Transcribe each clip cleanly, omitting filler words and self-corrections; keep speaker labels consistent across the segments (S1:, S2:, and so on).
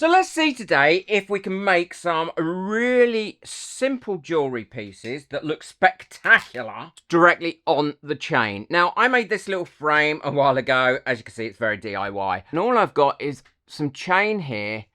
S1: So let's see today if we can make some really simple jewellery pieces that look spectacular directly on the chain. Now, I made this little frame a while ago. As you can see, it's very DIY. And all I've got is some chain here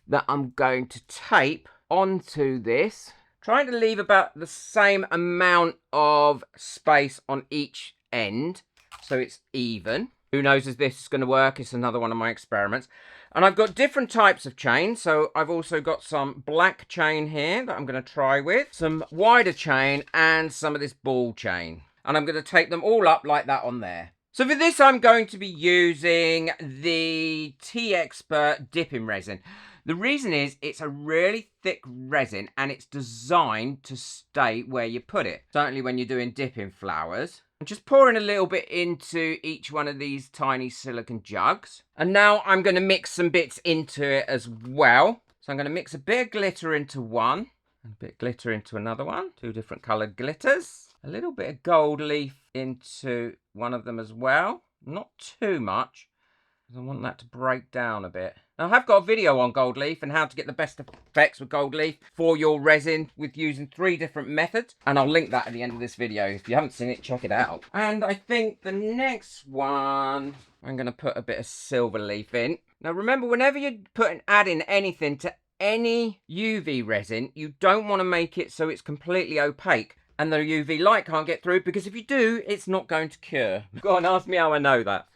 S1: that I'm going to tape onto this, trying to leave about the same amount of space on each end so it's even. Who knows if this is going to work? It's another one of my experiments. And I've got different types of chain. So I've also got some black chain here that I'm going to try with, some wider chain, and some of this ball chain. And I'm going to tape them all up like that on there. So for this, I'm going to be using the T-Expert dipping resin. The reason is it's a really thick resin and it's designed to stay where you put it. Certainly when you're doing dipping flowers. I'm just pouring a little bit into each one of these tiny silicone jugs. And now I'm going to mix some bits into it as well. So I'm going to mix a bit of glitter into one, and a bit of glitter into another one. Two different coloured glitters. A little bit of gold leaf into one of them as well. Not too much, because I want that to break down a bit. Now, I have got a video on gold leaf and how to get the best effects with gold leaf for your resin with using 3 different methods. And I'll link that at the end of this video. If you haven't seen it, check it out. And I think the next one, I'm going to put a bit of silver leaf in. Now, remember, whenever you're adding anything to any UV resin, you don't want to make it so it's completely opaque and the UV light can't get through, because if you do, it's not going to cure. Go on, ask me how I know that.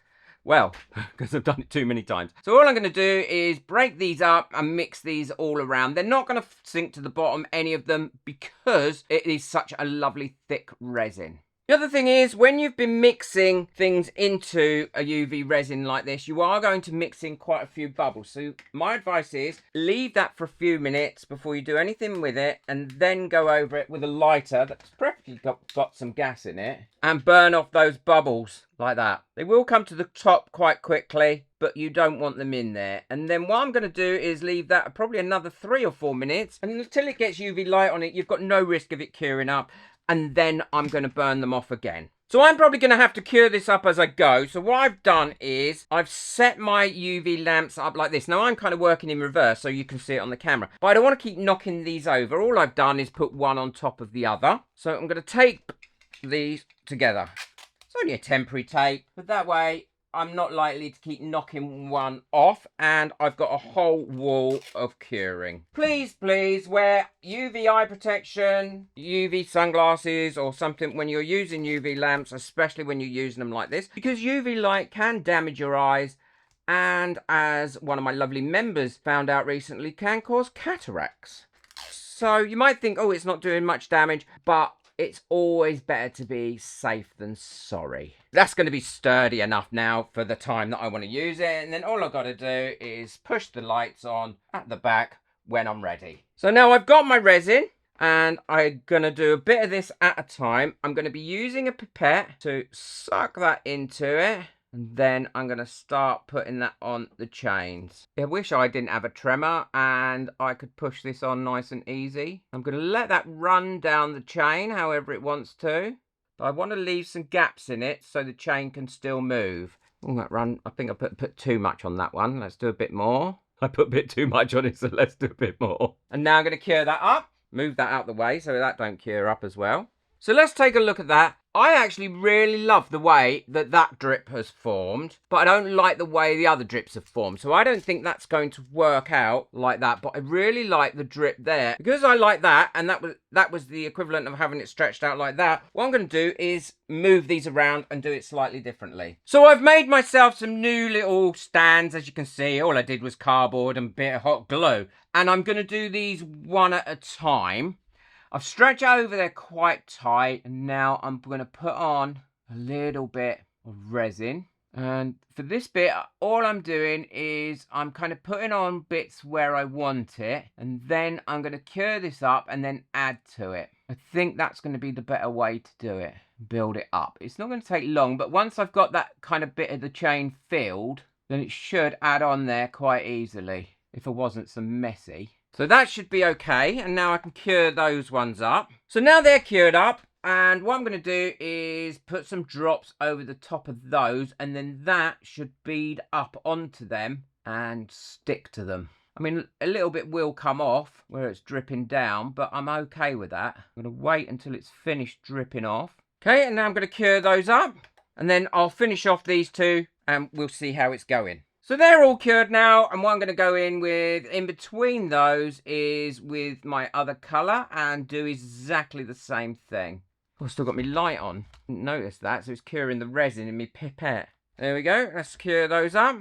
S1: Well, because I've done it too many times. So all I'm going to do is break these up and mix these all around. They're not going to sink to the bottom, any of them, because it is such a lovely thick resin. The other thing is, when you've been mixing things into a UV resin like this, you are going to mix in quite a few bubbles. So my advice is, leave that for a few minutes before you do anything with it, and then go over it with a lighter that's preferably got some gas in it, and burn off those bubbles like that. They will come to the top quite quickly, but you don't want them in there. And then what I'm going to do is leave that probably another 3 or 4 minutes, and until it gets UV light on it, you've got no risk of it curing up. And then I'm going to burn them off again. So I'm probably going to have to cure this up as I go. So what I've done is I've set my UV lamps up like this. Now I'm kind of working in reverse so you can see it on the camera. But I don't want to keep knocking these over. All I've done is put one on top of the other. So I'm going to tape these together. It's only a temporary tape, but that way I'm not likely to keep knocking one off, and I've got a whole wall of curing. Please, please wear UV eye protection, UV sunglasses or something when you're using UV lamps, especially when you're using them like this, because UV light can damage your eyes, and as one of my lovely members found out recently, can cause cataracts. So you might think, oh, it's not doing much damage, but it's always better to be safe than sorry. That's going to be sturdy enough now for the time that I want to use it. And then all I've got to do is push the lights on at the back when I'm ready. So now I've got my resin, and I'm going to do a bit of this at a time. I'm going to be using a pipette to suck that into it. And then I'm going to start putting that on the chains. I wish I didn't have a tremor and I could push this on nice and easy. I'm going to let that run down the chain however it wants to. But I want to leave some gaps in it so the chain can still move. Oh, that run, I think I put too much on that one. Let's do a bit more. I put a bit too much on it, so let's do a bit more. And now I'm going to cure that up. Move that out the way so that don't cure up as well. So let's take a look at that. I actually really love the way that that drip has formed, but I don't like the way the other drips have formed. So I don't think that's going to work out like that, but I really like the drip there. Because I like that, and that was the equivalent of having it stretched out like that, what I'm going to do is move these around and do it slightly differently. So I've made myself some new little stands, as you can see. All I did was cardboard and a bit of hot glue. And I'm going to do these one at a time. I've stretched over there quite tight, and now I'm going to put on a little bit of resin. And for this bit, all I'm doing is I'm kind of putting on bits where I want it, and then I'm going to cure this up and then add to it. I think that's going to be the better way to do it. Build it up. It's not going to take long, but once I've got that kind of bit of the chain filled, then it should add on there quite easily, if I wasn't so messy. So that should be okay, and now I can cure those ones up. So now they're cured up, and what I'm going to do is put some drops over the top of those, and then that should bead up onto them and stick to them. I mean, a little bit will come off where it's dripping down, but I'm okay with that. I'm going to wait until it's finished dripping off. Okay, and now I'm going to cure those up. And then I'll finish off these two and we'll see how it's going. So they're all cured now, and what I'm going to go in with in between those is with my other colour and do exactly the same thing. Oh, I've still got my light on. Didn't notice that, so it's curing the resin in my pipette. There we go, let's cure those up.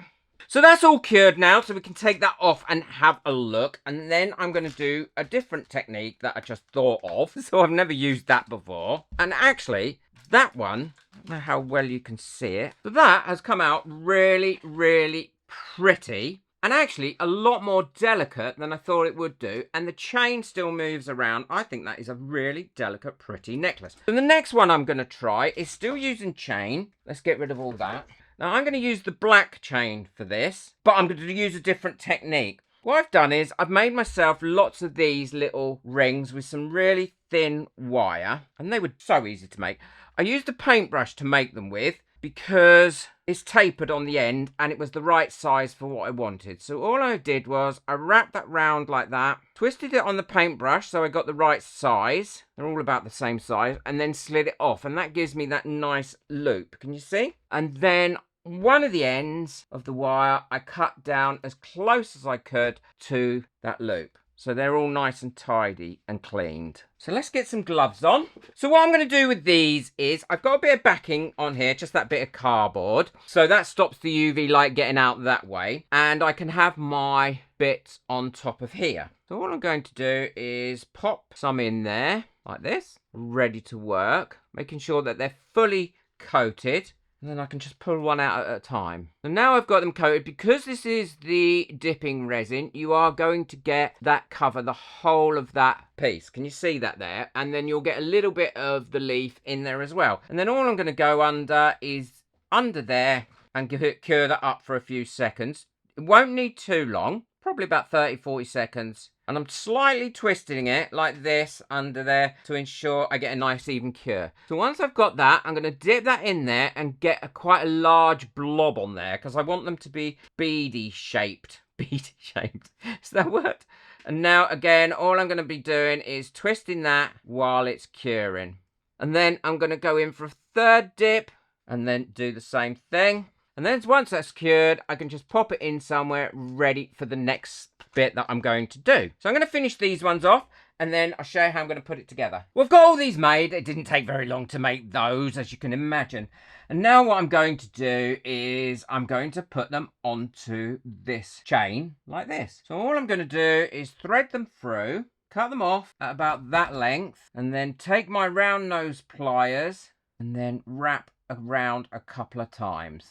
S1: So that's all cured now, so we can take that off and have a look. And then I'm going to do a different technique that I just thought of. So I've never used that before. And actually, that one, I don't know how well you can see it, but that has come out really, really pretty. And actually a lot more delicate than I thought it would do. And the chain still moves around. I think that is a really delicate, pretty necklace. And the next one I'm going to try is still using chain. Let's get rid of all that. Now I'm going to use the black chain for this, but I'm going to use a different technique. What I've done is I've made myself lots of these little rings with some really thin wire, and they were so easy to make. I used a paintbrush to make them with because it's tapered on the end and it was the right size for what I wanted. So all I did was I wrapped that round like that, twisted it on the paintbrush so I got the right size. They're all about the same size, and then slid it off, and that gives me that nice loop. Can you see? And then one of the ends of the wire I cut down as close as I could to that loop. So they're all nice and tidy and cleaned. So let's get some gloves on. So what I'm going to do with these is I've got a bit of backing on here, just that bit of cardboard. So that stops the UV light getting out that way. And I can have my bits on top of here. So what I'm going to do is pop some in there like this, ready to work, making sure that they're fully coated. And then I can just pull one out at a time. And now I've got them coated. Because this is the dipping resin, you are going to get that cover the whole of that piece. Can you see that there? And then you'll get a little bit of the leaf in there as well. And then all I'm going to go under is under there and cure that up for a few seconds. It won't need too long. Probably about 30-40 seconds. And I'm slightly twisting it like this under there to ensure I get a nice even cure. So once I've got that, I'm going to dip that in there and get quite a large blob on there because I want them to be beady shaped. Beady shaped. Is that a word? And now again, all I'm going to be doing is twisting that while it's curing. And then I'm going to go in for a third dip and then do the same thing. And then once that's cured, I can just pop it in somewhere ready for the next bit that I'm going to do. So I'm going to finish these ones off and then I'll show you how I'm going to put it together. Well, I've got all these made. It didn't take very long to make those, as you can imagine. And now what I'm going to do is I'm going to put them onto this chain like this. So all I'm going to do is thread them through, cut them off at about that length, and then take my round nose pliers and then wrap around a couple of times.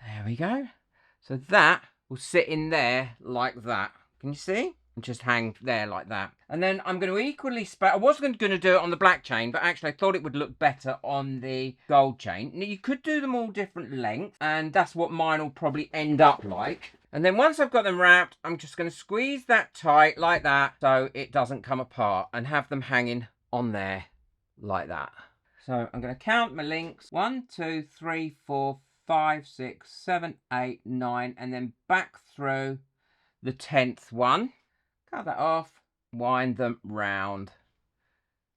S1: There we go. So that will sit in there like that. Can you see? And just hang there like that. And then I'm going to equally I wasn't going to do it on the black chain, but actually I thought it would look better on the gold chain. Now, you could do them all different lengths, and that's what mine will probably end up like. And then once I've got them wrapped, I'm just going to squeeze that tight like that so it doesn't come apart, and have them hanging on there like that. So I'm going to count my links. 1, 2, 3, 4, 5, 6, 7, 8, 9, and then back through the 10th one. Cut that off, wind them round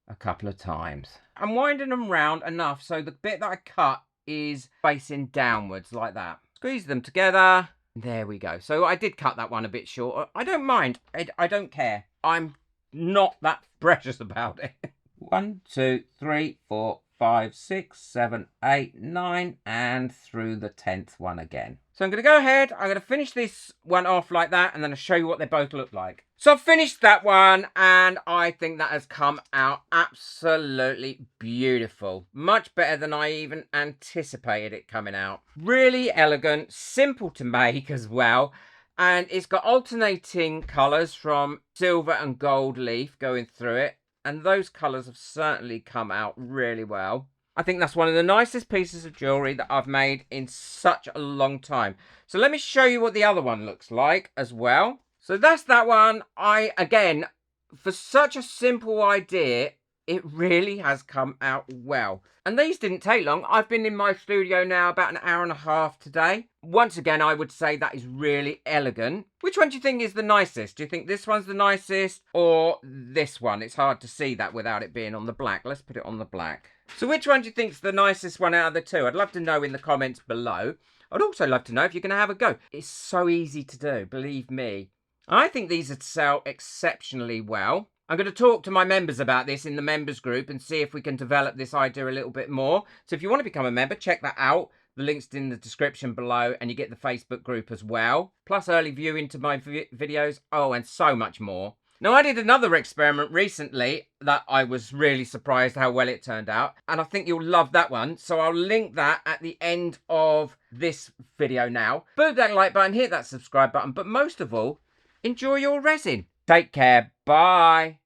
S1: a couple of times. I'm winding them round enough so the bit that I cut is facing downwards like that. Squeeze them together. There we go. So I did cut that one a bit short. I don't mind. I don't care. I'm not that precious about it. 1, 2, 3, 4, 5, 6, 7, 8, 9, and through the 10th one again. So I'm going to go ahead, I'm going to finish this one off like that, and then I'll show you what they both look like. So I've finished that one, and I think that has come out absolutely beautiful. Much better than I even anticipated it coming out. Really elegant, simple to make as well. And it's got alternating colours from silver and gold leaf going through it. And those colours have certainly come out really well. I think that's one of the nicest pieces of jewellery that I've made in such a long time. So let me show you what the other one looks like as well. So that's that one. Again, for such a simple idea, it really has come out well. And these didn't take long. I've been in my studio now about an hour and a half today. Once again, I would say that is really elegant. Which one do you think is the nicest? Do you think this one's the nicest or this one? It's hard to see that without it being on the black. Let's put it on the black. So which one do you think's the nicest one out of the two? I'd love to know in the comments below. I'd also love to know if you're going to have a go. It's so easy to do, believe me. I think these would sell exceptionally well. I'm going to talk to my members about this in the members group and see if we can develop this idea a little bit more. So if you want to become a member, check that out. The link's in the description below, and you get the Facebook group as well. Plus early viewing to my videos. Oh, and so much more. Now, I did another experiment recently that I was really surprised how well it turned out. And I think you'll love that one. So I'll link that at the end of this video now. Boot that like button, hit that subscribe button. But most of all, enjoy your resin. Take care. Bye.